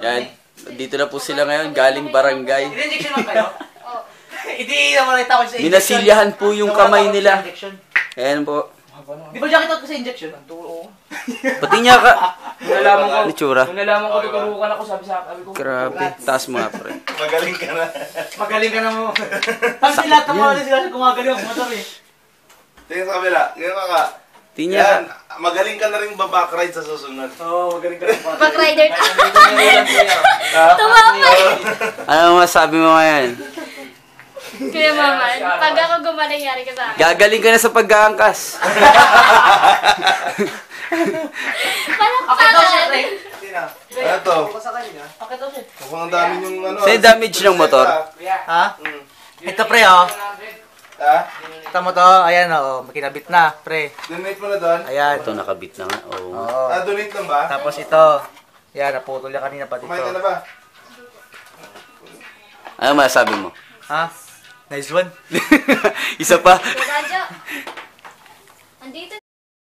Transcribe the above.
Yan. Dito na po sila ngayon, galing barangay. In-injection lang kayo? Oo. Hindi naman nakita ko sa injection. Minasilyahan po yung kamay nila. Ayan po. Di ba nakita ko sa injection? Pati niya ka. Nalaman ko. Litsura. Nung nalaman ko, tuturukan ako, sabi ko. Grabe. Taas mo nga, pre. Magaling ka na. Magaling ka na mo. Pag sila tumawala sila sa gumagaling ang motor eh. Tingnan sa kabila. Tingnan ka ka. Tinya. Yan. Magaling ka na rin babakride sa susunod. Oo, magaling ka na. Backrider ka. Ha? Tumama. Ano masabi mo ngayon? Kuya Maman, pag ako gumaling, yari ka sa akin. Gagaling ka na sa pag-aangkas. Akit daw siya, Ray. Ano to? Akit daw siya. Mukhang ang dami yung ano. Sa'yo damage ng motor? Ha? Mm. Ito pre oh. Ha? Kita mo to, ayan oh, makinabit na, pre. Donate mo na doon? Ayan. Ito nakabit na nga. Oh. Oo. Donate lang ba? Tapos ito. Yan, naputol niya kanina pati Kumain ka na ito. ba? Ano masabi mo? Ha? Nice one. Isa pa. Radyo. Andito